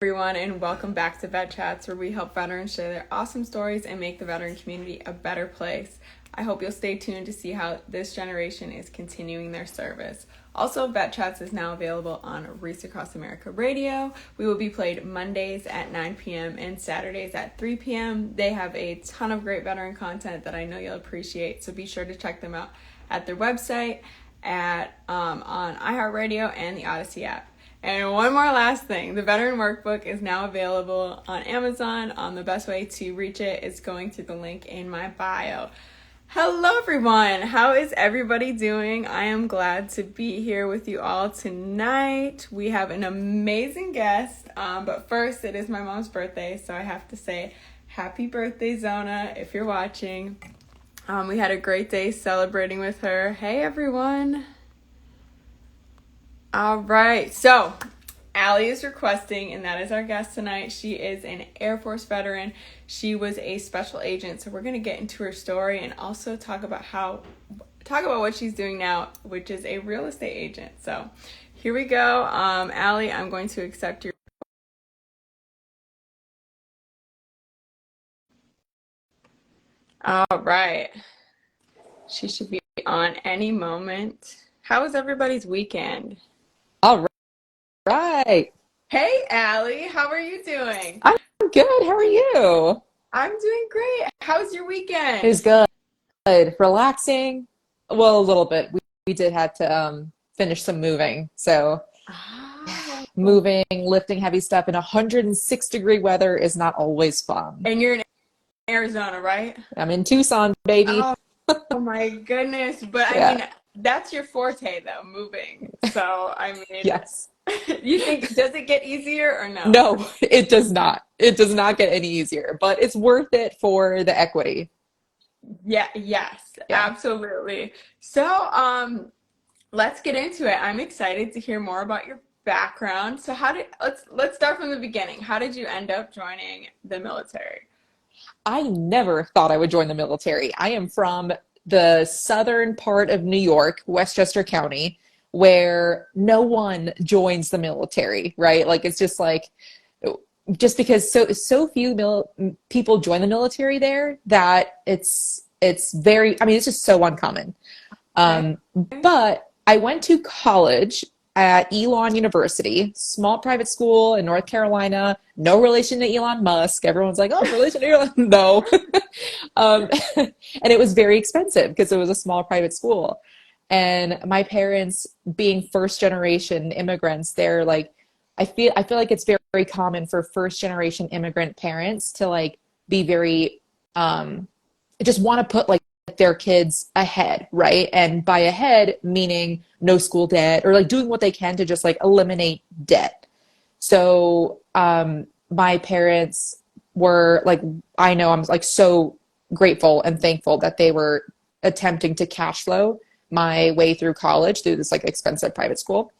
Everyone, and welcome back to Vet Chats, where we help veterans share their awesome stories and make the veteran community a better place. I hope you'll stay tuned to see how this generation is continuing their service. Also, Vet Chats is now available on Reach Across America Radio. We will be played Mondays at 9 p.m. and Saturdays at 3 p.m. They have a ton of great veteran content that I know you'll appreciate, so be sure to check them out at their website, on iHeartRadio and the Odyssey app. And one more last thing, the Veteran Workbook is now available on Amazon. The best way to reach it is going through the link in my bio. Hello everyone, how is everybody doing? I am glad to be here with you all tonight. We have an amazing guest, but first it is my mom's birthday, so I have to say happy birthday, Zona, if you're watching. We had a great day celebrating with her. Hey everyone. All right, so Allie is requesting, and that is our guest tonight. She is an Air Force veteran. She was a special agent, so we're going to get into her story and also talk about what she's doing now, which is a real estate agent. So here we go. Allie, I'm going to accept your... All right. She should be on any moment. How was everybody's weekend? All right. Hey, Allie, how are you doing? I'm good. How are you? I'm doing great. How's your weekend? It was good. Relaxing. Well, a little bit. We did have to finish some moving. So Oh. moving, lifting heavy stuff in 106-degree weather is not always fun. And you're in Arizona, right? I'm in Tucson, baby. Oh my goodness. But I Yeah. mean, that's your forte though, moving. So, I mean, Yes. you think, does it get easier or no? No, it does not. It does not get any easier, but it's worth it for the equity. Yeah, yes, Yeah. absolutely. So, let's get into it. I'm excited to hear more about your background. So let's start from the beginning. How did you end up joining the military? I never thought I would join the military. I am from the southern part of New York, Westchester County, where no one joins the military, right? Like it's just because so few people join the military there that it's very, I mean, it's just so uncommon. Okay. But I went to college at Elon University, small private school in North Carolina, no relation to Elon Musk. Everyone's like, oh, relation to Elon. No. Um, and it was very expensive because it was a small private school. And my parents, being first generation immigrants, they're like, I feel like it's very, very common for first generation immigrant parents to like be very just want to put like their kids ahead, right? And by ahead, meaning no school debt or like doing what they can to just like eliminate debt. So my parents were like, I know I'm like so grateful and thankful that they were attempting to cash flow my way through college through this like expensive private school.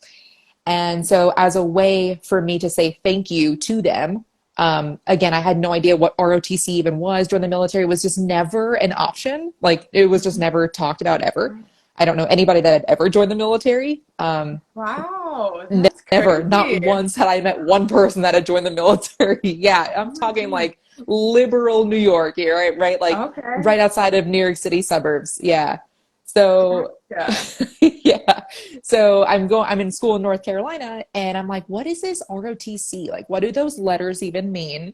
And so as a way for me to say thank you to them, again, I had no idea what ROTC even was. During the military was just never an option. Like it was just never talked about ever. I don't know anybody that had ever joined the military. Wow, that's Never, not crazy. once had I met one person that had joined the military. Yeah, Oh I'm my talking goodness. like liberal New York here, right? Right, like Okay. right outside of New York City suburbs. Yeah. So Gotcha. yeah. So I'm in school in North Carolina and I'm like, what is this ROTC? Like, what do those letters even mean?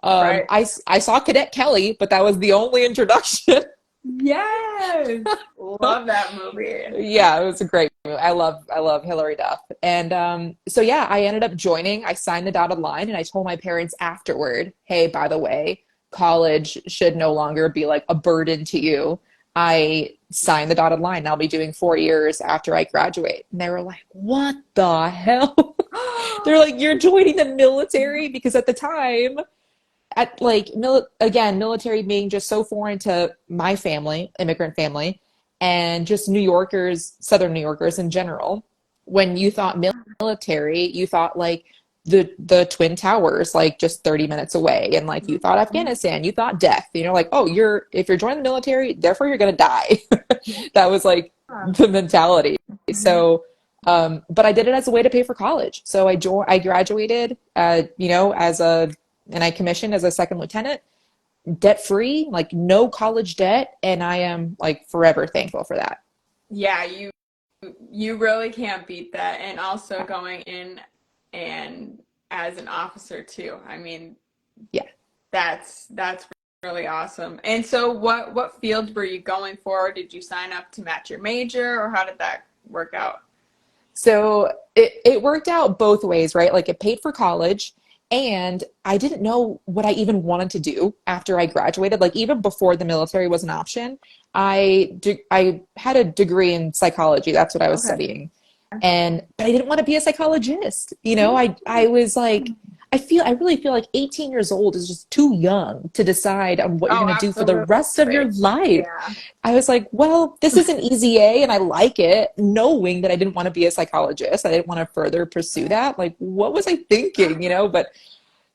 Right. I saw Cadet Kelly, but that was the only introduction. Yes. Love that movie. Yeah, it was a great movie. I love Hilary Duff. And so yeah, I ended up joining. I signed the dotted line and I told my parents afterward, hey, by the way, college should no longer be like a burden to you. I signed the dotted line. I'll be doing 4 years after I graduate. And they were like, what the hell? They're like, you're joining the military? Because at the time, at like again, military being just so foreign to my family, immigrant family, and just New Yorkers, Southern New Yorkers in general. When you thought military, you thought like the Twin Towers, like just 30 minutes away, and like you thought Afghanistan, you thought death. You know, like oh, if you're joining the military, therefore you're gonna die. That was like the mentality. So But I did it as a way to pay for college. So I graduated, as and I commissioned as a second lieutenant, debt free, like no college debt. And I am like forever thankful for that. Yeah, you really can't beat that. And also going in and as an officer too. I mean, Yeah. that's really awesome. And so what field were you going for? Did you sign up to match your major or how did that work out? So it worked out both ways, right? Like it paid for college, and I didn't know what I even wanted to do after I graduated. Like even before the military was an option, I had a degree in psychology. That's what I was Okay. studying. But I didn't want to be a psychologist. I was like, I really feel like 18 years old is just too young to decide on what you're Oh, going to do for the rest of your absolutely. life. Yeah. I was like, well, this is an easy A and I like it, knowing that I didn't want to be a psychologist. I didn't want to further pursue that. Like, what was I thinking? But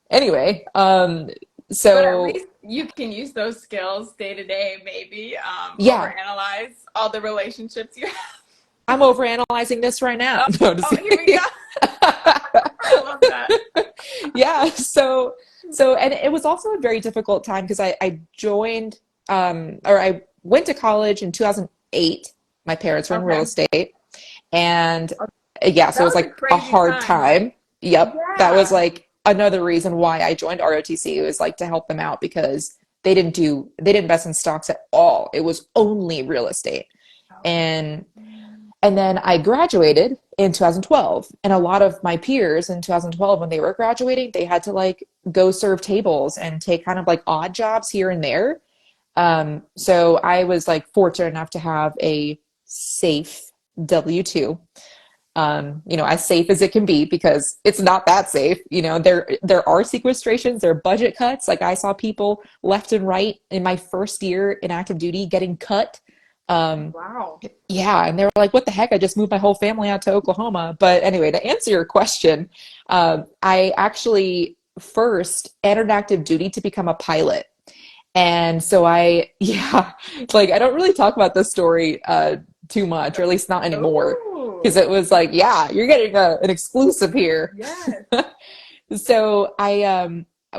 anyway, But at so least you can use those skills day to day, maybe, yeah, overanalyze all the relationships you have. I'm overanalyzing this right now. Oh, No, just oh, here we go. kidding. I love that. Yeah. So, and it was also a very difficult time because I joined, or I went to college in 2008. My parents were in real Okay. estate. And yeah, so That it was was a like a crazy hard time. time. Yep. That was Yeah. like another reason why I joined ROTC. It was like to help them out because they didn't invest in stocks at all. It was only real estate. And and then I graduated in 2012. And a lot of my peers in 2012, when they were graduating, they had to like go serve tables and take kind of like odd jobs here and there. So I was like fortunate enough to have a safe W-2, as safe as it can be because it's not that safe. There are sequestrations, there are budget cuts. Like I saw people left and right in my first year in active duty getting cut. Um, Wow. yeah, and they were like, "What the heck? I just moved my whole family out to Oklahoma." But anyway, to answer your question, I actually first entered active duty to become a pilot. And so yeah, like I don't really talk about this story too much, or at least not anymore, because Oh, it was like, yeah, you're getting an exclusive here. yes. So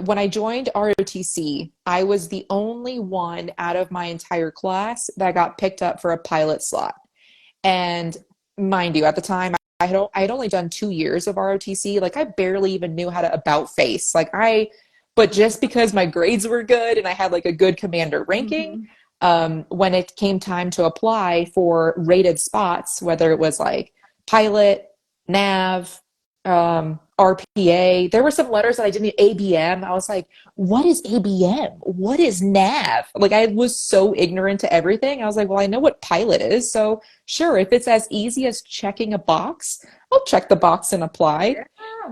when I joined ROTC, I was the only one out of my entire class that got picked up for a pilot slot. And mind you, at the time, I had only done 2 years of ROTC. Like I barely even knew how to about face. But just because my grades were good and I had like a good commander ranking, Hmm. when it came time to apply for rated spots, whether it was like pilot, nav, RPA, there were some letters that I didn't, ABM. I was like, what is ABM? What is nav? Like I was so ignorant to everything. I was like, well, I know what pilot is. So sure, if it's as easy as checking a box, I'll check the box and apply. Yeah,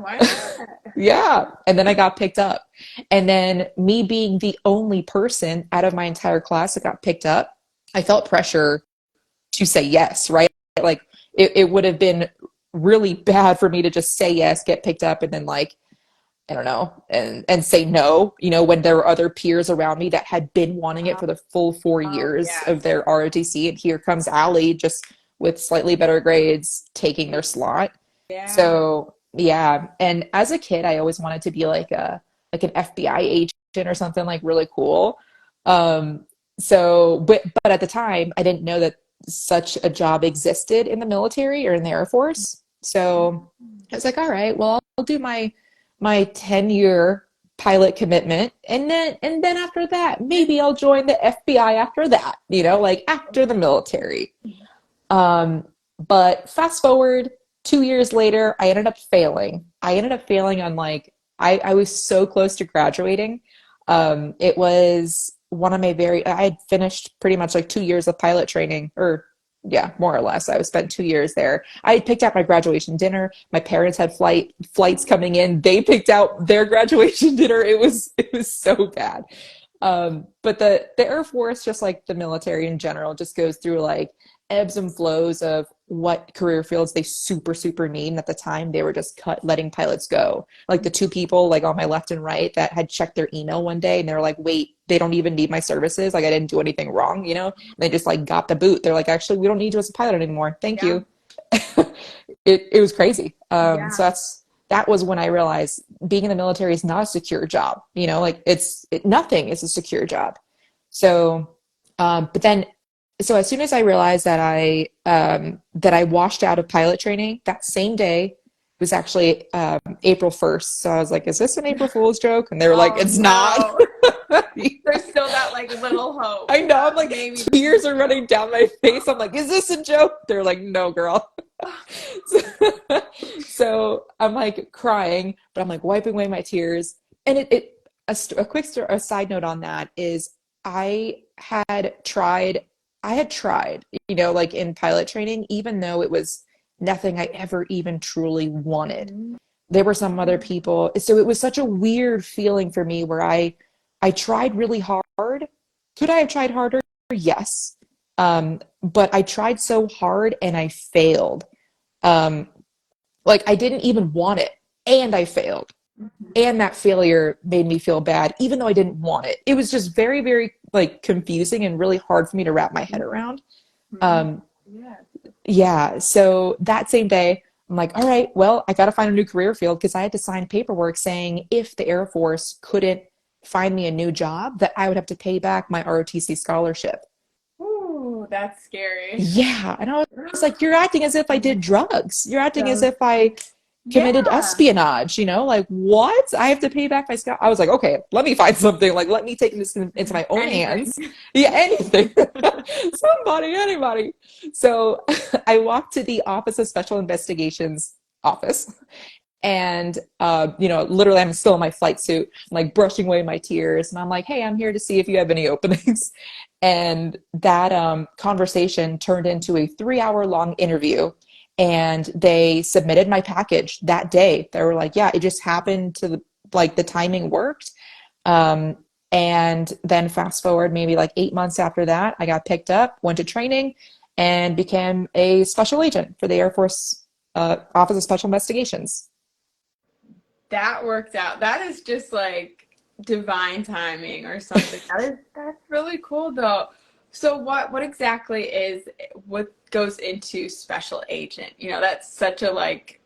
why not? Yeah. And then I got picked up. And then me being the only person out of my entire class that got picked up, I felt pressure to say yes, right? Like it would have been really bad for me to just say yes, get picked up, and then like, I don't know, and say no, when there were other peers around me that had been wanting it Oh, for the full 4 years of yes. their ROTC. And here comes Allie just with slightly better grades taking their slot. Yeah. So yeah, and as a kid, I always wanted to be like an FBI agent or something like really cool. Um, but at the time, I didn't know that such a job existed in the military or in the Air Force. So I was like, all right, well, I'll do my 10-year pilot commitment, and then after that, maybe I'll join the FBI after that, like after the military. Um, but fast forward 2 years later, I ended up failing. I ended up failing on like I was so close to graduating. It was one of my I had finished pretty much like 2 years of pilot training, or yeah, more or less. I spent 2 years there. I had picked out my graduation dinner. My parents had flights coming in. They picked out their graduation dinner. It was so bad. But the Air Force, just like the military in general, just goes through like ebbs and flows of what career fields they super, super need. And at the time, they were just letting pilots go. Like the two people like on my left and right that had checked their email one day and they were like, wait, they don't even need my services. Like I didn't do anything wrong. And they just like got the boot. They're like, actually, we don't need you as a pilot anymore. Thank Yeah. you. it was crazy. So Yeah. that was when I realized being in the military is not a secure job. Like nothing is a secure job. So, but then, so as soon as I realized that I washed out of pilot training, that same day was actually April 1st. So I was like, "Is this an April Fool's joke?" And they were like, Oh "It's not." no. There's still that like little hope I know. I'm that like, maybe this tears is are real. running down my face. I'm like, "Is this a joke?" They're like, "No, girl." So, so I'm like crying, but I'm like wiping away my tears. And a quick a side note on that is I I had tried, like in pilot training, even though it was nothing I ever even truly wanted. Mhm. There were some other people. So it was such a weird feeling for me where I tried really hard. Could I have tried harder? Yes. But I tried so hard and I failed. Um, like I didn't even want it and I failed. Mhm. And that failure made me feel bad, even though I didn't want it. It was just very, very like confusing and really hard for me to wrap my head around. Mhm. Um, Yeah. yeah. So that same day, I'm like, all right, well, I got to find a new career field because I had to sign paperwork saying if the Air Force couldn't find me a new job, that I would have to pay back my ROTC scholarship. Ooh, that's scary. Yeah. And I was like, you're acting as if I did drugs. You're acting as So, if I committed yeah. espionage, like what? I have to pay back my scholarship. I was like, okay, let me find something. Like, let me take this into my own Anything. hands. Yeah, anything. Somebody, anybody. So I walked to the Office of Special Investigations office. And literally I'm still in my flight suit, I'm like brushing away my tears, and I'm like, hey, I'm here to see if you have any openings. And that conversation turned into a 3 hour long interview. And they submitted my package that day. They were like, yeah, it just happened to like the timing worked. Um, and then fast forward maybe like 8 months after that, I got picked up, went to training, and became a special agent for the Air Force Office of Special Investigations. That worked out. That is just like divine timing or something. That's really cool though. So what exactly is what goes into special agent? That's such a like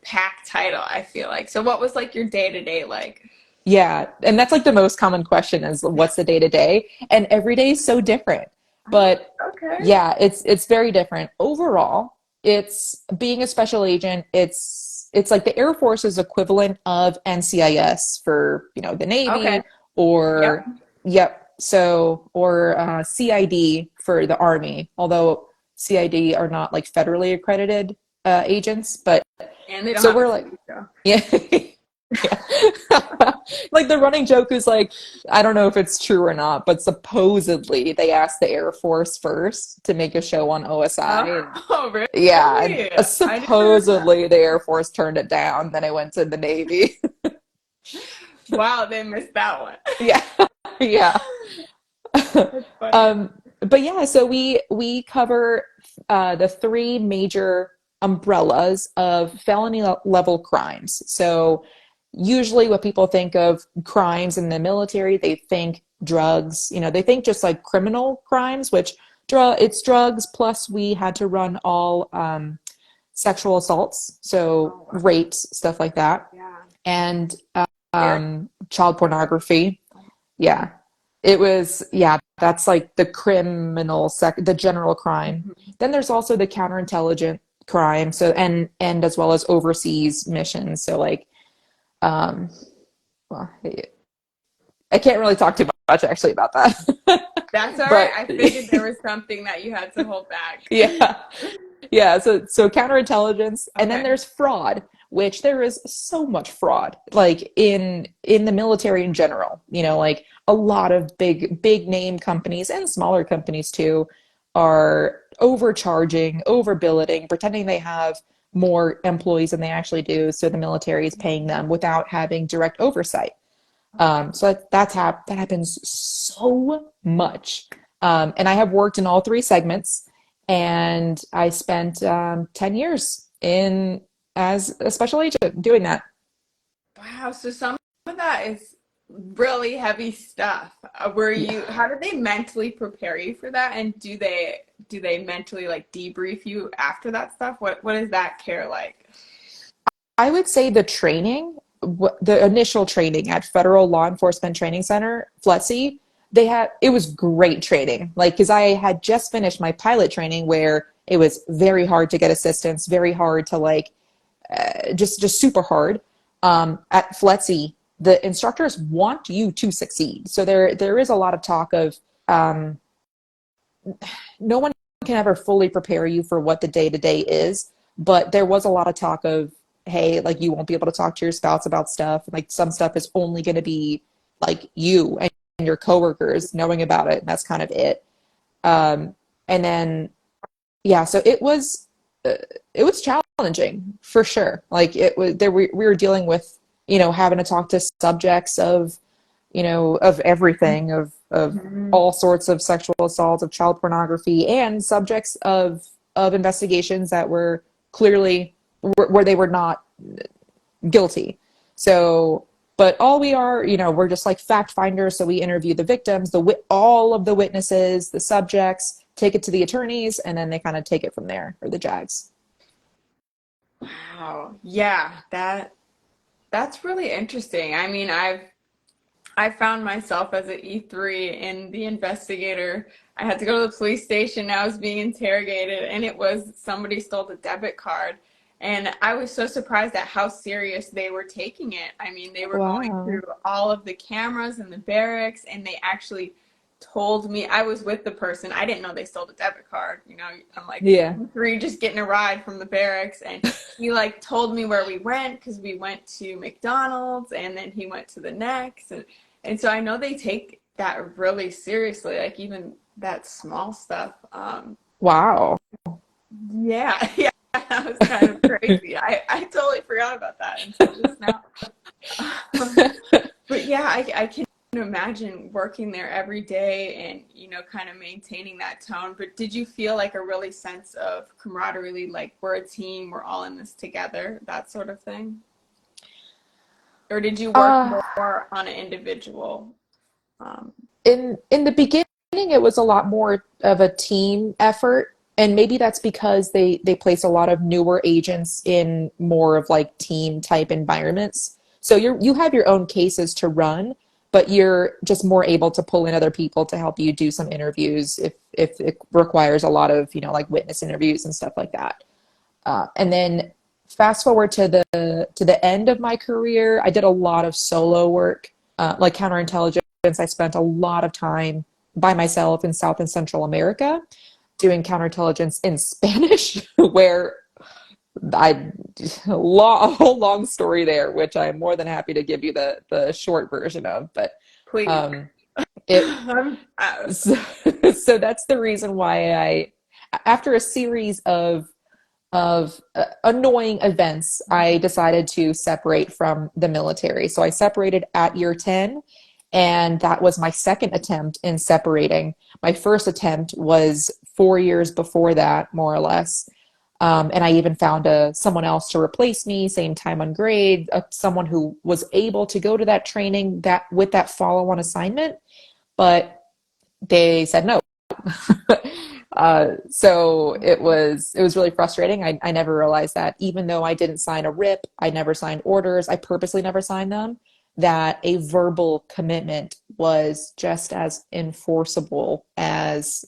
packed title, I feel like. So what was like your day to day like? Yeah, and that's like the most common question is what's the day to day? And every day is so different. Oh, But okay. yeah, it's very different. Overall, it's being a special agent, it's like the Air Force's equivalent of NCIS for, the Okay. Navy Yep. or yep, so or CID for the Army, although CID are not like federally accredited agents, but And they don't so have a we're like TV show. yeah. Yeah. Like the running joke is like, I don't know if it's true or not, but supposedly they asked the Air Force first to make a show on OSI. And Oh, yeah, and really? I didn't know that. supposedly the Air Force turned it down. Then I went to the Navy. Wow, they missed that one. Yeah. Yeah. That's funny. But yeah, so we cover the three major umbrellas of felony level crimes. So usually what people think of crimes in the military, they think drugs, they think just like criminal crimes, which it's drugs plus we had to run all sexual assaults, so Oh, wow. rapes, stuff like that, Yeah. and Scary. child pornography. Yeah. It was, yeah, that's like the the general crime. Mhm. Then there's also the counterintelligence crime. So, and as well as overseas missions. So like, um, well, I can't really talk too much actually about that. That's all right. But I figured there was something that you had to hold back. yeah, yeah, so counterintelligence, and then Okay. there's fraud, which there is so much fraud, like in the military in general. Like a lot of big name companies and smaller companies too are overcharging, overbilleting, pretending they have more employees than they actually do, so the military is paying them without having direct oversight. Okay. So that happens so much. And I have worked in all three segments, and I spent 10 years in as a special agent doing that. Wow. So some of that is really heavy stuff. Were Yeah. you, how did they mentally prepare you for that? And do they mentally like debrief you after that stuff? What is that care like? I would say the training, the initial training at Federal Law Enforcement Training Center, FLETC, it was great training. Like, because I had just finished my pilot training where it was very hard to get assistance, very hard to like, just super hard. At FLETC, the instructors want you to succeed. So there is a lot of talk of um, no one can ever fully prepare you for what the day to day is, but there was a lot of talk of, hey, like you won't be able to talk to your spouse about stuff. Like some stuff is only going to be like you and your coworkers knowing about it, and that's kind of it. And then yeah, so uh, it was challenging for sure. Like it was there we were dealing with, having to talk to subjects of, of everything, of Mhm. all sorts of sexual assault, of child pornography, and subjects of investigations that were clearly where they were not guilty. So, but all we are, we're just like fact finders. So we interview the victims, all of the witnesses, the subjects, take it to the attorneys, and then they kind of take it from there, or the JAGs. Wow. Yeah, that's really interesting. I mean, I found myself as an E3 in the investigator. I had to go to the police station. I was being interrogated, and it was somebody stole the debit card. And I was so surprised at how serious they were taking it. I mean, they were going Wow. through all of the cameras in the barracks, and they actually told me I was with the person. I didn't know they stole the debit card. I'm like Yeah. E3 just getting a ride from the barracks, and he like told me where we went because we went to McDonald's, and then he went to the next, and so I know they take that really seriously, like even that small stuff. Wow. Yeah, yeah, that was kind of crazy. I totally forgot about that until just now. But yeah, I can imagine working there every day and, kind of maintaining that tone. But did you feel like a really sense of camaraderie, like we're a team, we're all in this together, that sort of thing? Or did you work Uh, more on an individual? Um, in the beginning, it was a lot more of a team effort, and maybe that's because they place a lot of newer agents in more of like team type environments. So you have your own cases to run, but you're just more able to pull in other people to help you do some interviews if it requires a lot of, like witness interviews and stuff like that. And then fast forward to the end of my career, I did a lot of solo work, like counterintelligence. I spent a lot of time by myself in South and Central America doing counterintelligence in Spanish, where I a whole long story there, which I'm more than happy to give you the short version of. But please. um, it so, so that's the reason why after a series of annoying events, I decided to separate from the military. So I separated at year 10, and that was my second attempt in separating. My first attempt was 4 years before that, more or less. And I even found someone else to replace me, same time on grade, someone who was able to go to that training that with that follow-on assignment, but they said no. So it was really frustrating. I never realized that even though I didn't sign a RIP, I never signed orders, I purposely never signed them, that a verbal commitment was just as enforceable as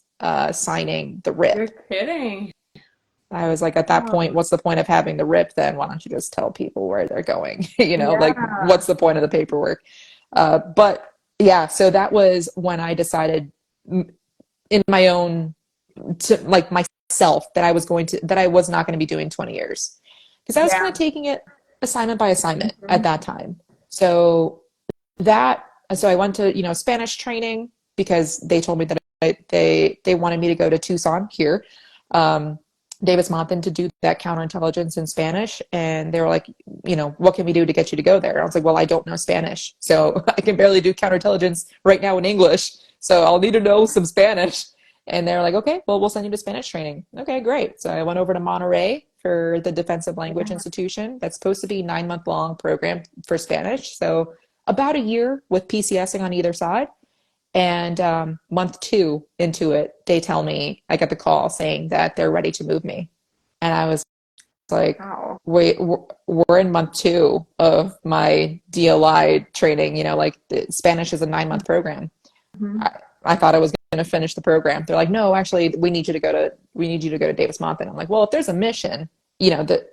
signing the You're RIP. kidding. I was like, at that point, Oh, what's the point of having the RIP then? Why don't you just tell people where they're going? Like yeah. what's the point of the paperwork? But yeah, so that was when I decided in my own to like myself that I was not going to be doing 20 years because I was kind of Yeah. taking it assignment by assignment at Mhm. that time. So that so I went to, Spanish training because they told me that they wanted me to go to Tucson here, um, Davis Monthan, to do that counterintelligence in Spanish, and they were like, what can we do to get you to go there? And I was like, well, I don't know Spanish, so I can barely do counterintelligence right now in English, so I'll need to know some Spanish. And they're like, okay, well, we'll send you to Spanish training. Okay, great. So I went over to Monterey for the Defensive Language Yeah. Institution. That's supposed to be 9 month long program for Spanish. So about a year with PCSing on either side. And month two into it, they tell me, I get the call saying that they're ready to move me. And I was like, Wow. wait, we're in month two of my DLI training. Like the Spanish is a 9-month program. Mhm. I thought I was going to finish the program. They're like, no, actually, we need you to go to Davis Monthan. I'm like, well, if there's a mission,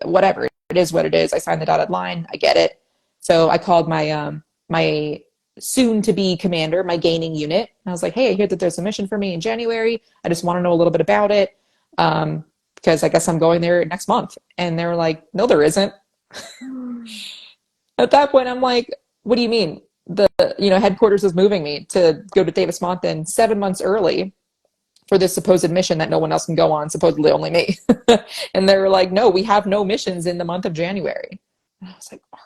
whatever, it is what it is. I signed the dotted line. I get it. So I called my soon to be commander, my gaining unit. I was like, hey, I hear that there's a mission for me in January. I just want to know a little bit about it. Because I guess I'm going there next month. And they were like, no, there isn't. At that point, I'm like, what do you mean? Headquarters is moving me to go to Davis Monthan 7 months early for this supposed mission that no one else can go on, supposedly only me. And they were like, no, we have no missions in the month of January. And I was like, are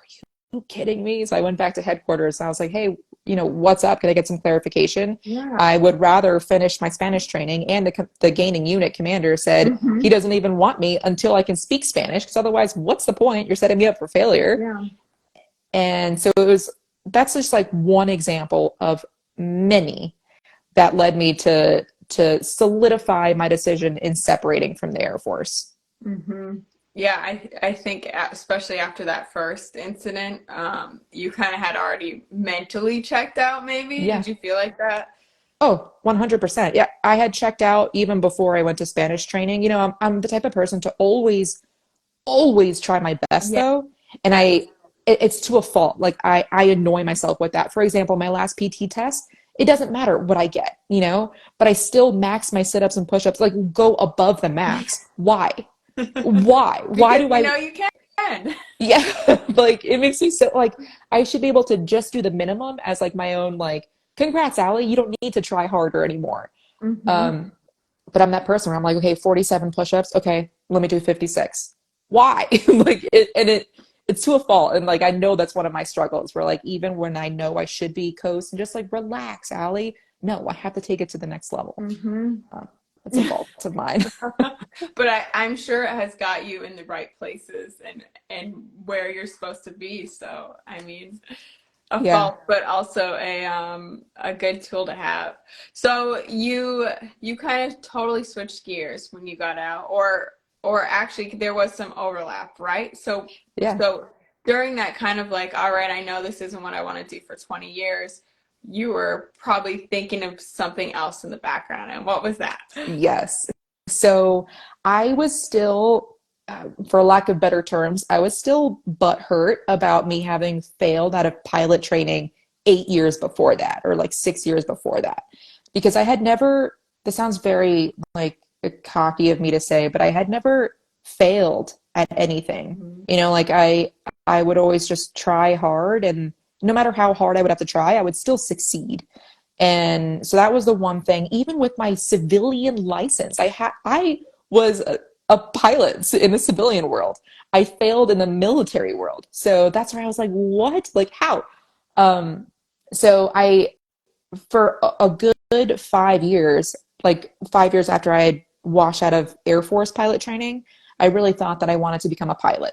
you kidding me? So I went back to headquarters and I was like, hey, what's up? Can I get some clarification? Yeah. I would rather finish my Spanish training. And the gaining unit commander said he doesn't even want me until I can speak Spanish, because otherwise, what's the point? You're setting me up for failure. Yeah. And so that's just like one example of many that led me to solidify my decision in separating from the Air Force. Mm-hmm. Yeah, I think especially after that first incident, you kind of had already mentally checked out, maybe. Yeah. Did you feel like that? Oh, 100%. Yeah, I had checked out even before I went to Spanish training. I'm the type of person to always try my best, Yeah. though. And it's to a fault. Like I annoy myself with that. For example, my last PT test, it doesn't matter what I get, but I still max my sit-ups and push-ups, like go above the max. Why? Why Because do I? you can. Yeah, like it makes me so like I should be able to just do the minimum as like my own like, congrats, Allie, you don't need to try harder anymore. Mm-hmm. Um, but I'm that person where I'm like, okay, 47 push-ups. Okay, let me do 56. Why? It's to a fault. And like, I know that's one of my struggles where like, even when I know I should be coast and just like, relax, Allie. No, I have to take it to the next level. Mm-hmm. It's a fault of mine. But I'm sure it has got you in the right places and where you're supposed to be. So, I mean, a Yeah. fault, but also a good tool to have. So you kind of totally switched gears when you got out, or actually there was some overlap, right? So Yeah. so during that kind of like, all right, I know this isn't what I want to do for 20 years, you were probably thinking of something else in the background. And what was that? Yes. So I was still, for lack of better terms, I was still butthurt about me having failed out of pilot training 8 years before that, or like 6 years before that, because I had never, this sounds very like cocky of me to say, but I had never failed at anything. Mhm. Like I would always just try hard, and no matter how hard I would have to try, I would still succeed. And so that was the one thing. Even with my civilian license, I was a pilot in the civilian world. I failed in the military world. So that's where I was like, what? Like how? Um, so I for a good 5 years, like 5 years after I had washed out of Air Force pilot training, I really thought that I wanted to become a pilot.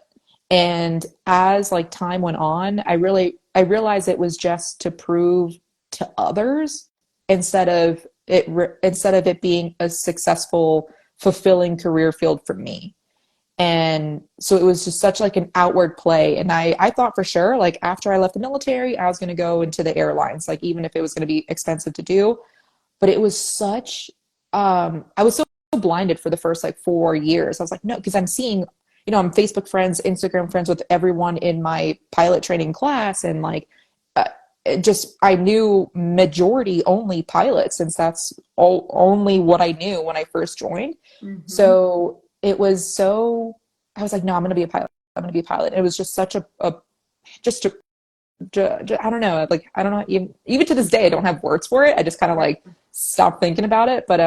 And as like time went on, I realized it was just to prove to others instead of it being a successful, fulfilling career field for me. And so it was just such like an outward play. And I thought for sure, like after I left the military, I was going to go into the airlines, like even if it was going to be expensive to do. But it was such, I was so blinded for the first like 4 years. I was like, no, because I'm seeing, I'm Facebook friends, Instagram friends with everyone in my pilot training class. And like, I knew majority only pilots, since that's only what I knew when I first joined. Mhm. So I was like, no, I'm going to be a pilot. I'm going to be a pilot. It was just such just a, I don't know. Like, I don't know. Even to this day, I don't have words for it. I just kind of like stopped thinking about it. But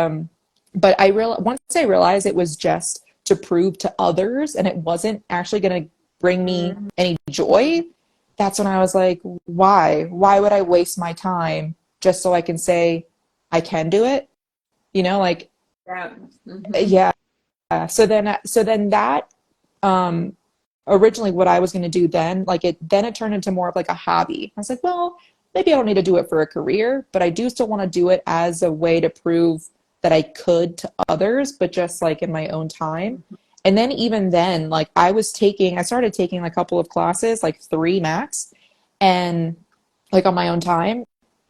once I realized it was just to prove to others and it wasn't actually going to bring me Mhm. any joy, that's when I was like, why? Why would I waste my time just so I can say I can do it? Like, Yeah. Mhm. yeah. So then that, originally what I was going to do then, like it turned into more of like a hobby. I was like, well, maybe I don't need to do it for a career, but I do still want to do it as a way to prove that I could to others, but just like in my own time. And then even then, like I started taking a couple of classes, like three max, and like on my own time.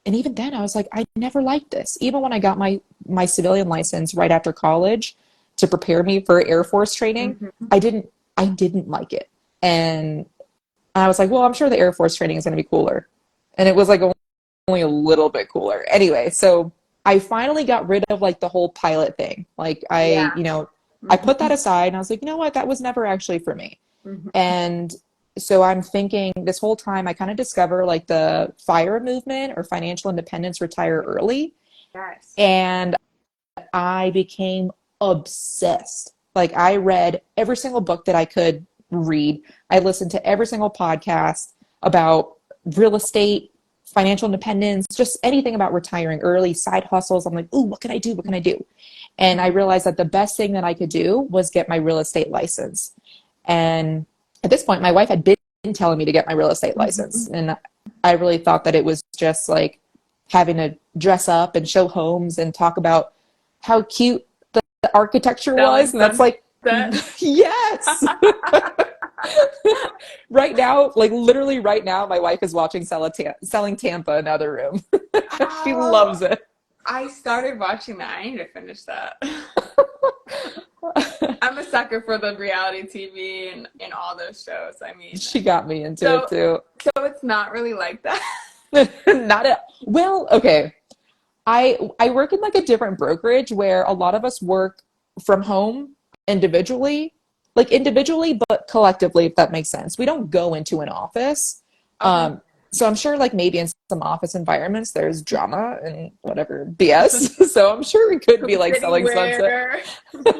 And even then I was like, I never liked this. Even when I got my civilian license right after college to prepare me for Air Force training, Mhm. I didn't like it. And I was like, well, I'm sure the Air Force training is going to be cooler. And it was like only a little bit cooler. Anyway, so I finally got rid of like the whole pilot thing. Like Yeah. I put Mhm. that aside and I was like, you know what? That was never actually for me. Mhm. And so I'm thinking this whole time I kind of discover like the FIRE movement or financial independence, retire early. Yes. And I became obsessed. Like I read every single book that I could read. I listened to every single podcast about real estate, financial independence, just anything about retiring early, side hustles. I'm like, ooh, what can I do? What can I do? And I realized that the best thing that I could do was get my real estate license. And at this point, my wife had been telling me to get my real estate license. Mhm. And I really thought that it was just like having to dress up and show homes and talk about how cute the architecture was. Selling And that's like, sunset. yes. Right now, like literally right now, my wife is watching Selling Tampa in the other room. She Oh, loves it. I started watching that. I need to finish that. I'm a sucker for the reality TV and all those shows. I mean, She got me into it so too. so it's not really like that. Not at well, okay. I work in like a different brokerage where a lot of us work from home individually, like individually but collectively, if that makes sense. We don't go into an office. Okay. So I'm sure like maybe in some office environments there's drama and whatever BS. So I'm sure it could be Who's like sitting selling sunset. where?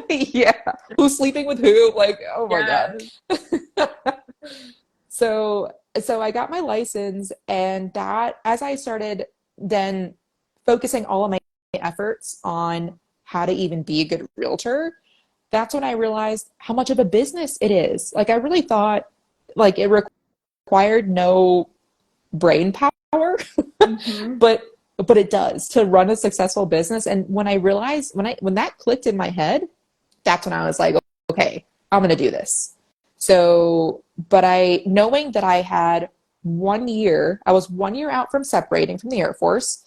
Yeah. Who's sleeping with who? Like, oh my God. Yes. So I got my license, and that as I started then focusing all of my efforts on how to even be a good realtor, that's when I realized how much of a business it is. Like I really thought like it required no brain power, Hmm. but it does to run a successful business. And when I realized when that clicked in my head, that's when I was like, okay, I'm going to do this. So, but knowing that I had 1 year, I was 1 year out from separating from the Air Force.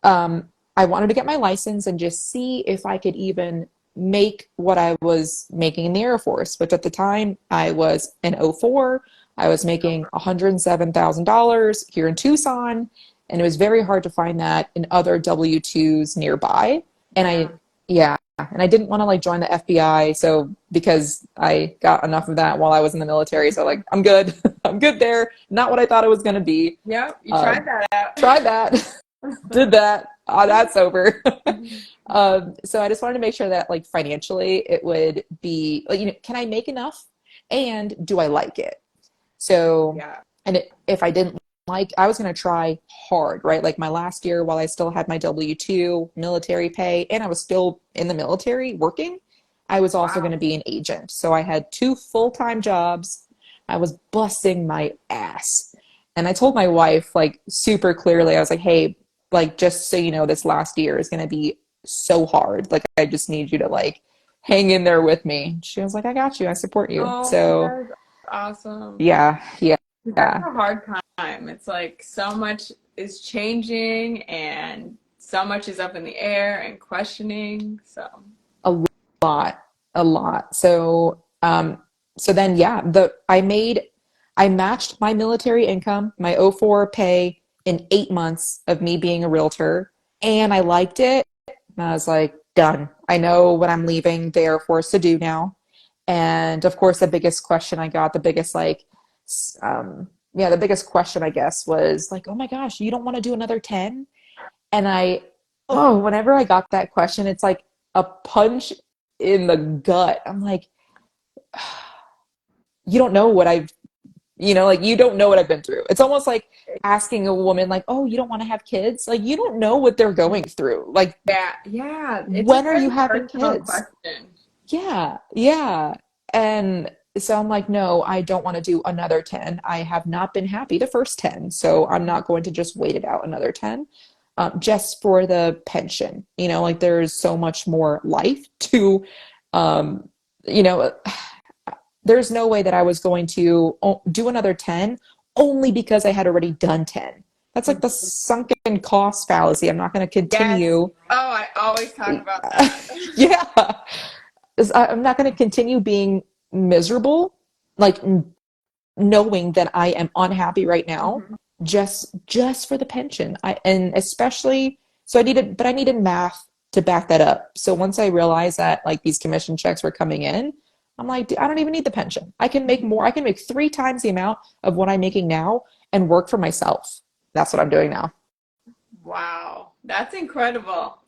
I wanted to get my license and just see if I could even make what I was making in the Air Force, which at the time I was in '04. I was making $107,000 here in Tucson, and it was very hard to find that in other W-2s nearby. And Yeah. yeah, and I didn't want to like join the FBI, so because I got enough of that while I was in the military, so like I'm good, I'm good there. Not what I thought it was going to be. Yep. You Uh, tried that out. Tried that, did that. That's over. So I just wanted to make sure that like financially it would be like, can I make enough and do I like it? So, Yeah. if I didn't like, I was going to try hard, right? Like my last year while I still had my W-2 military pay and I was still in the military working, I was also going Wow. to be an agent. So I had two full-time jobs. I was busting my ass. And I told my wife like super clearly, I was like, hey, like just so you know, this last year is going to be so hard. Like I just need you to like hang in there with me. She was like, I got you. I support you. Oh, So that is awesome. yeah, yeah, That's yeah. a hard time. It's like so much is changing and so much is up in the air and questioning. So, A lot, a lot. So then, yeah, I matched my military income, my '04 pay in 8 months of me being a realtor, and I liked it. And I was like, done. I know what I'm leaving the Air Force to do now. And of course, the biggest question I got, the biggest like, yeah, the biggest question I guess was like, oh my gosh, you don't want to do another 10? And whenever I got that question, it's like a punch in the gut. I'm like, you don't know what like you don't know what I've been through. It's almost like asking a woman, like, oh, you don't want to have kids? Like, you don't know what they're going through. Like, yeah, yeah, it's a when are you very having personal kids? question. Yeah, yeah. And So I'm like, no, I don't want to do another 10. I have not been happy the first 10. So I'm not going to just wait it out another 10, just for the pension. Like there's so much more life to, um, you know, there's no way that I was going to do another 10 only because I had already done 10. That's like the sunken cost fallacy. I'm not going to Yes. continue. Oh, I always talk about that. Yeah. I'm not going to continue being miserable, like knowing that I am unhappy right now, Mhm. just for the pension. And especially so I needed math to back that up. So once I realized that like these commission checks were coming in, I'm like, I don't even need the pension. I can make more. I can make 3 times the amount of what I'm making now and work for myself. That's what I'm doing now. Wow, that's incredible.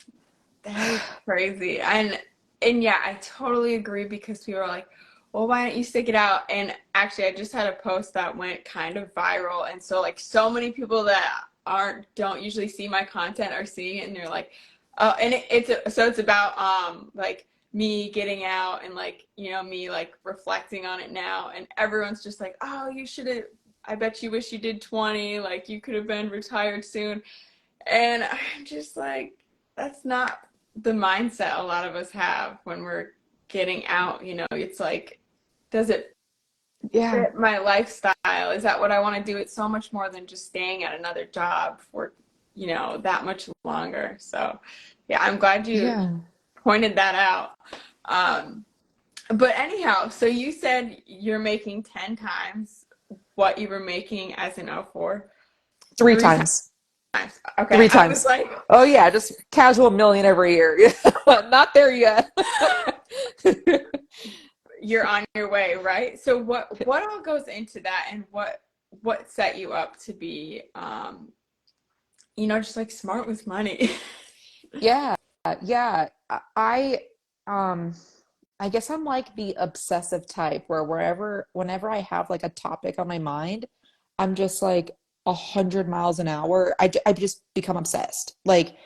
That is crazy. And yeah, I totally agree because people are like, well, why don't you stick it out? And actually, I just had a post that went kind of viral. And so like so many people that don't usually see my content are seeing it and they're like, oh, and it's about like me getting out and like, me like reflecting on it now. And everyone's just like, oh, you should have, I bet you wish you did 20, like you could have been retired soon. And I'm just like, that's not the mindset a lot of us have when we're getting out. It's like, does it Yeah. fit my lifestyle? Is that what I want to do? It's so much more than just staying at another job for, that much longer. So, yeah, I'm glad you Yeah. pointed that out. Um, but anyhow, so you said you're making 10 times what you were making as an O4, Three three times. times. Okay. Three I was times. like, Oh yeah, just casual million every year. Not there yet. you're on your way, right? So what all goes into that, and what set you up to be just like smart with money? Yeah, yeah. Um, I guess I'm like the obsessive type where whenever I have like a topic on my mind, I'm just like 100 miles an hour. I just become obsessed. Like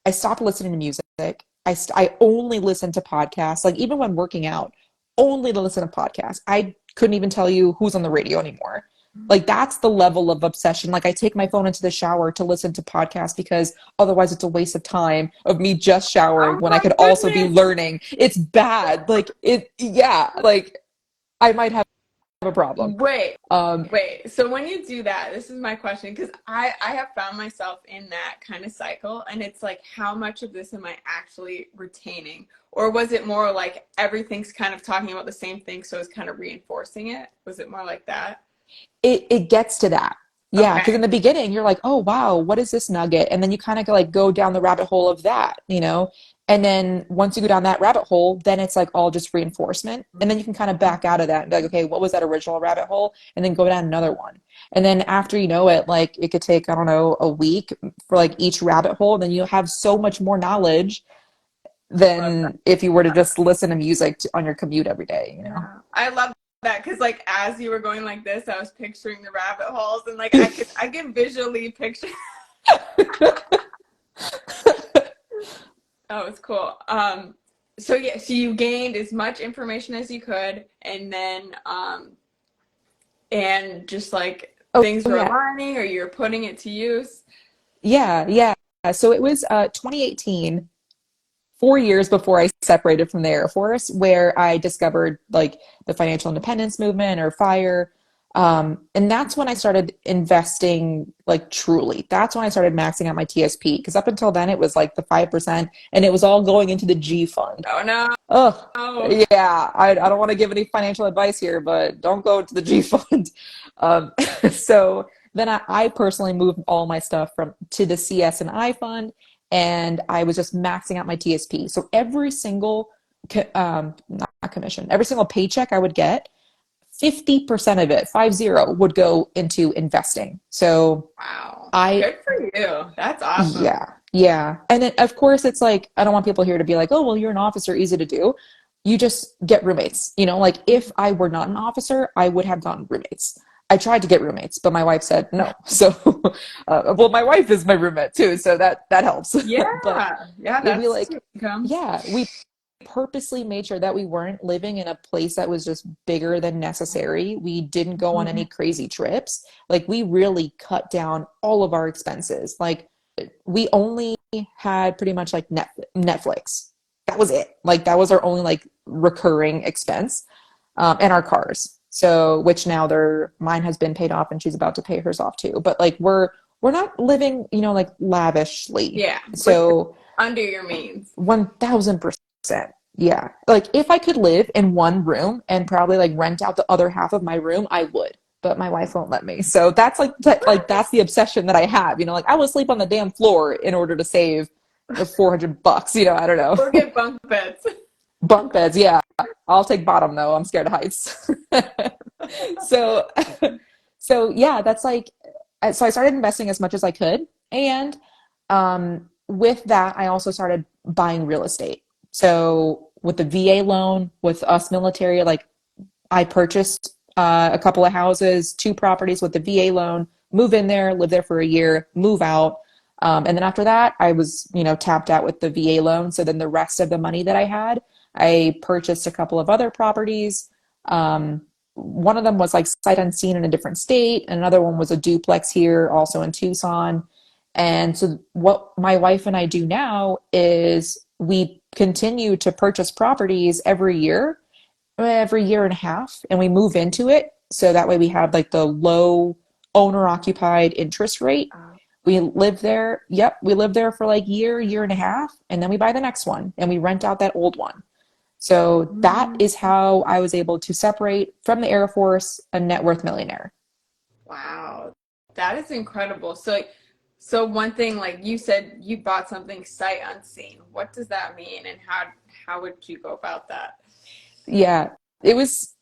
I stopped listening to music. I only listen to podcasts. Like even when working out, only to listen to podcasts. I couldn't even tell you who's on the radio anymore. Like that's the level of obsession. Like I take my phone into the shower to listen to podcasts because otherwise it's a waste of time of me just showering Oh when I my could also be goodness. learning. It's bad. Yeah, like I might have a problem. Wait, Um, wait. So when you do that, this is my question because I have found myself in that kind of cycle, and it's like, how much of this am I actually retaining? Or was it more like everything's kind of talking about the same thing, so it's kind of reinforcing it? Was it more like that? it gets to that. Yeah, because in Okay. the beginning you're like, oh wow, what is this nugget? And then you kind of like go down the rabbit hole of that. And then once you go down that rabbit hole, then it's like all just reinforcement. And then you can kind of back out of that and be like, okay, what was that original rabbit hole? And then go down another one. And then after you know it, like it could take, I don't know, a week for like each rabbit hole. Then you'll have so much more knowledge Love that. than if you were to just listen to music on your commute every day. Yeah. I love that because like as you were going like this, I was picturing the rabbit holes and like I could visually picture. Oh, it's cool. So yeah, so you gained as much information as you could, and then and just like Oh things were yeah. aligning or you're putting it to use. Yeah, yeah. So it was 2018, 4 years before I separated from the Air Force, where I discovered like the financial independence movement or FIRE. And that's when I started investing like truly. That's when I started maxing out my TSP because up until then it was like the 5% and it was all going into the G fund. Oh no. Oh, Oh, yeah. I don't want to give any financial advice here, but don't go to the G fund. Um, so then I personally moved all my stuff from to the CS and I fund, and I was just maxing out my TSP. So every single, not commission, every single paycheck I would get, 50% of it, 50, would go into investing. So wow. I Good for you. That's awesome. yeah, yeah. And then, of course, it's like, I don't want people here to be like, oh, well, you're an officer, easy to do. You just get roommates. Like if I were not an officer, I would have gotten roommates. I tried to get roommates, but my wife said no. So, well, my wife is my roommate too, so that helps. But Yeah. Yeah, we that's like, income. yeah, we purposely made sure that we weren't living in a place that was just bigger than necessary. We didn't go on any crazy trips. Like we really cut down all of our expenses. Like we only had pretty much like Netflix. That was it. Like that was our only like recurring expense, and our cars. So, which now mine has been paid off and she's about to pay hers off too. But like we're not living, like lavishly. Yeah, So under your means. 1000%. Yeah. Like if I could live in one room and probably like rent out the other half of my room, I would. But my wife won't let me. So that's like that's the obsession that I have. Like I will sleep on the damn floor in order to save $400. I don't know. Or get bunk beds. Bunk beds, yeah. I'll take bottom though. I'm scared of heights. So, so yeah, that's like, so I started investing as much as I could. And with that, I also started buying real estate. So with the VA loan, with us military, like I purchased a couple of houses, two properties with the VA loan, move in there, live there for a year, move out. And then after that, I was, tapped out with the VA loan. So then the rest of the money that I had, I purchased a couple of other properties. One of them was like sight unseen in a different state, and another one was a duplex here, also in Tucson. And so, what my wife and I do now is we continue to purchase properties every year and a half, and we move into it. So that way we have like the low owner occupied interest rate. We live there. Yep. We live there for like year and a half, and then we buy the next one and we rent out that old one. So that is how I was able to separate from the Air Force a net worth millionaire. Wow, that is incredible. So one thing, like you said, you bought something sight unseen. What does that mean, and how would you go about that? Yeah, it was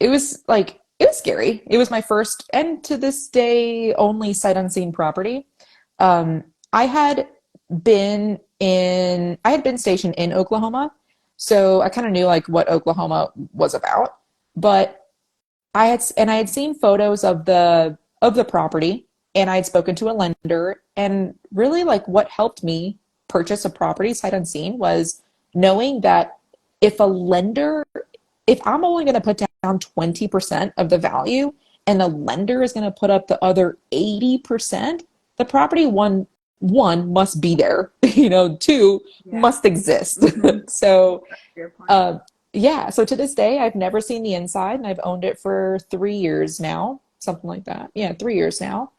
scary. It was my first and to this day only sight unseen property. Um, I had I had been stationed in Oklahoma, so I kind of knew like what Oklahoma was about. But I had seen photos of the property, and I had spoken to a lender, and really like what helped me purchase a property sight unseen was knowing that if a lender if I'm only going to put down 20% of the value and the lender is going to put up the other 80%, the property one must be there, two Yeah. must exist. Mhm. So, Your point. yeah, so to this day, I've never seen the inside and I've owned it for 3 years now, something like that. Yeah, 3 years now.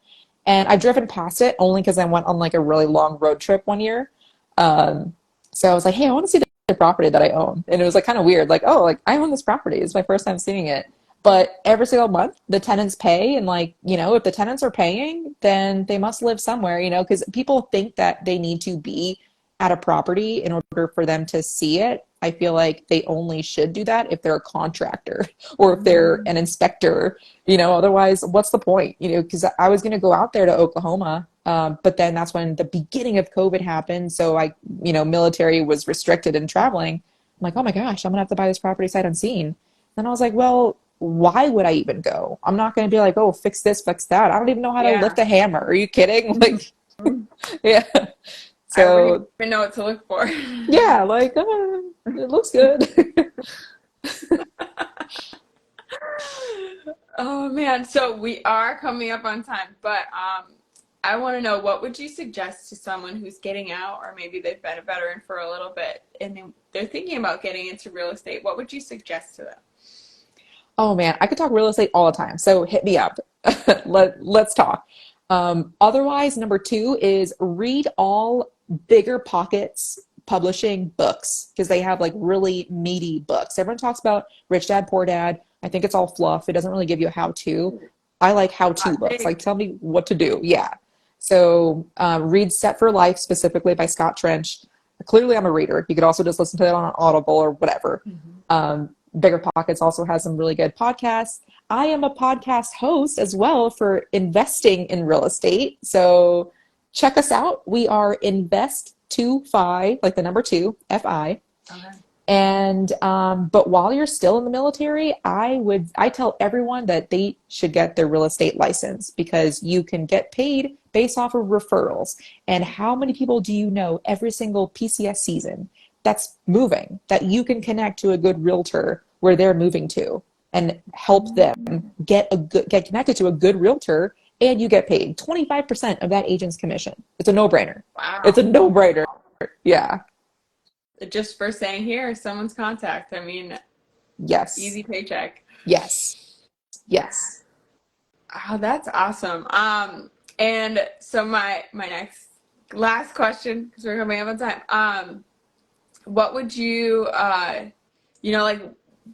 And I've driven past it only because I went on like a really long road trip one year. Um, so I was like, hey, I want to see the property that I own. And it was like kind of weird, like, oh, like I own this property. It's my first time seeing it. But every single month, the tenants pay. And like, if the tenants are paying, then they must live somewhere, because people think that they need to be at a property in order for them to see it. I feel like they only should do that if they're a contractor or if they're an inspector, otherwise, what's the point? Because I was going to go out there to Oklahoma, but then that's when the beginning of COVID happened. So military was restricted in traveling. I'm like, oh my gosh, I'm going to have to buy this property sight unseen. And I was like, well, why would I even go? I'm not going to be like, oh, fix this, fix that. I don't even know how to Yeah. lift a hammer. Are you kidding? Like, yeah. I wouldn't So, even know what to look for. yeah, like, it looks good. Oh man, so we are coming up on time, but I want to know, what would you suggest to someone who's getting out, or maybe they've been a veteran for a little bit and they're thinking about getting into real estate? What would you suggest to them? Oh man, I could talk real estate all the time. So hit me up. Let's talk. Otherwise, number two is read all Bigger Pockets publishing books because they have like really meaty books. Everyone talks about Rich Dad, Poor Dad. I think it's all fluff. It doesn't really give you a how to. I like how to Hot books. Like take. tell me what to do. Yeah. So read Set for Life specifically by Scott Trench. Clearly, I'm a reader. You could also just listen to it on Audible or whatever. Mhm. Bigger Pockets also has some really good podcasts. I am a podcast host as well for investing in real estate. So check us out. We are Invest25, like the number two, FI. Okay. And but while you're still in the military, I tell everyone that they should get their real estate license because you can get paid based off of referrals. And how many people do you know every single PCS season that's moving, that you can connect to a good realtor where they're moving to and help them get connected to a good realtor, and you get paid 25% of that agent's commission. It's a no-brainer. It's a Wow. no-brainer. Yeah. Just for saying here, someone's contact. I mean, Yes. easy paycheck. Yes. Yes. Oh, that's awesome. And so my next last question, because we're coming up on time. What would you like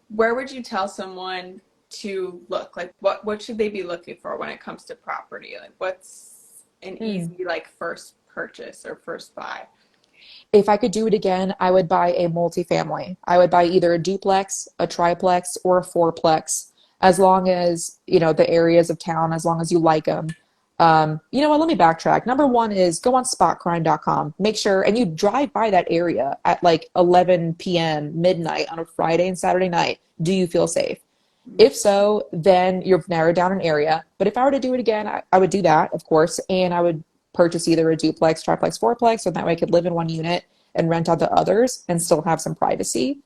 where would you tell someone to look? Like what should they be looking for when it comes to property? Like what's an Mm. easy like first purchase or first buy? If I could do it again, I would buy a multifamily. I would buy either a duplex, a triplex, or a fourplex, as long as, the areas of town, as long as you like them. You know what? Let me backtrack. Number one is go on spotcrime.com. Make sure, and you drive by that area at like 11 p.m., midnight on a Friday and Saturday night. Do you feel safe? If so, then you've narrowed down an area. But if I were to do it again, I would do that, of course, and I would purchase either a duplex, triplex, fourplex, so that way I could live in one unit and rent out to others and still have some privacy.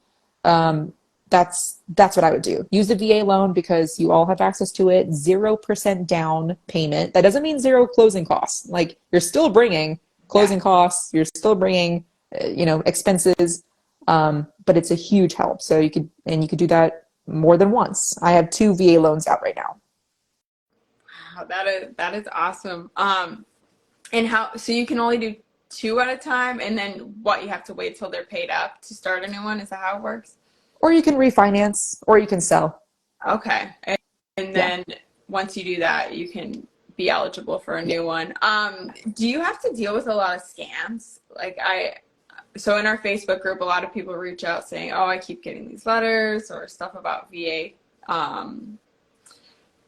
Um, that's what I would do. Use the VA loan because you all have access to it. 0% down payment. That doesn't mean zero closing costs. Like you're still bringing Yeah. closing costs. You're still bringing, expenses. But it's a huge help. So you could do that more than once. I have 2 VA loans out right now. Wow, that is awesome. And how so you can only do two at a time, and then what, you have to wait till they're paid up to start a new one? Is that how it works? Or you can refinance or you can sell. Okay. And Yeah. then once you do that, you can be eligible for a Yeah. new one. Do you have to deal with a lot of scams? So in our Facebook group, a lot of people reach out saying, "Oh, I keep getting these letters or stuff about VA,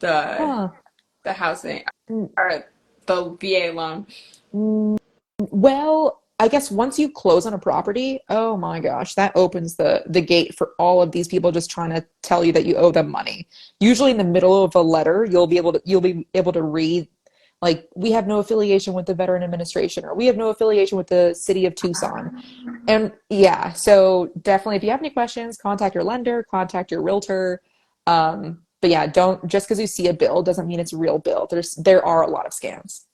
the Huh. the housing or the VA loan." Well, I guess once you close on a property, oh my gosh, that opens the gate for all of these people just trying to tell you that you owe them money. Usually in the middle of a letter, you'll be able to read like we have no affiliation with the Veteran Administration or we have no affiliation with the City of Tucson. And yeah, so definitely if you have any questions, contact your lender, contact your realtor. But yeah, don't just because you see a bill doesn't mean it's a real bill. There are a lot of scams.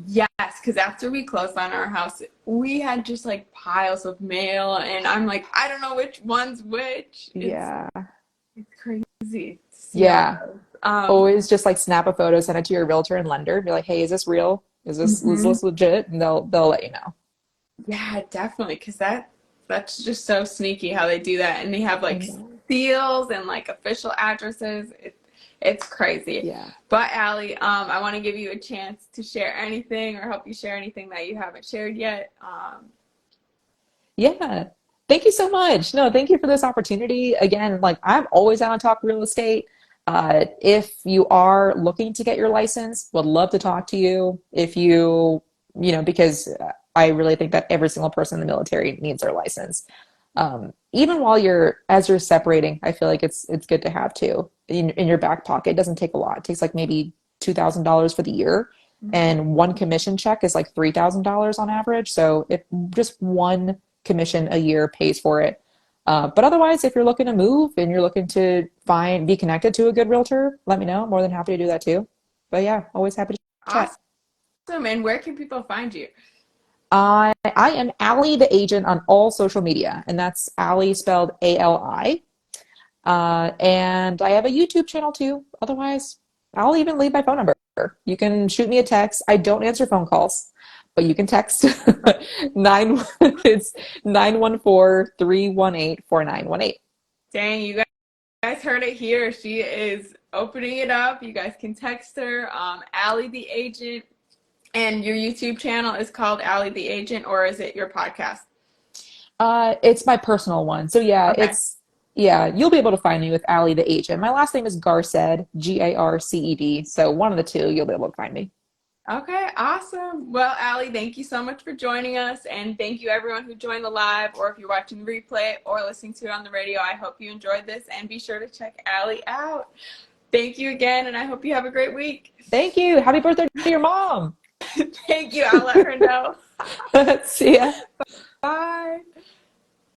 Yes, because after we closed on our house, we had just like piles of mail, and I'm like, I don't know which one's which. Yeah. It's crazy to see all Yeah. those. Always just like snap a photo, send it to your realtor and lender, be like, "Hey, is this real? Is Mhm. this legit?" And they'll let you know. Yeah, definitely, because that's just so sneaky how they do that, and they have I like know. seals and like official addresses. It's crazy. Yeah. But Allie, I want to give you a chance to share anything or help you share anything that you haven't shared yet. Yeah. Thank you so much. No, thank you for this opportunity. Again, like I'm always down to talk real estate. If you are looking to get your license, would love to talk to you. If because I really think that every single person in the military needs their license. Even as you're separating, I feel like it's good to have too in your back pocket. It doesn't take a lot. It takes like maybe $2,000 for the year, and one commission check is like $3,000 on average. So if just one commission a year pays for it. But otherwise, if you're looking to move and you're looking to be connected to a good realtor, let me know. I'm more than happy to do that too. But yeah, always happy to chat. Awesome. And where can people find you? I am Allie the agent on all social media, and that's Allie spelled Ali. And I have a YouTube channel too. Otherwise, I'll even leave my phone number. You can shoot me a text. I don't answer phone calls, but you can text it's 914-318-4918. Dang, you guys heard it here. She is opening it up. You guys can text her, Allie the Agent. And your YouTube channel is called Allie the Agent, or is it your podcast? It's my personal one. So Okay. you'll be able to find me with Allie the Agent. My last name is Garced, Garced. So one of the two, you'll be able to find me. Okay, awesome. Well, Allie, thank you so much for joining us. And thank you everyone who joined the live, or if you're watching the replay or listening to it on the radio. I hope you enjoyed this, and be sure to check Allie out. Thank you again, and I hope you have a great week. Thank you. Happy birthday to your mom. Thank you. I'll let her know. See ya. Bye.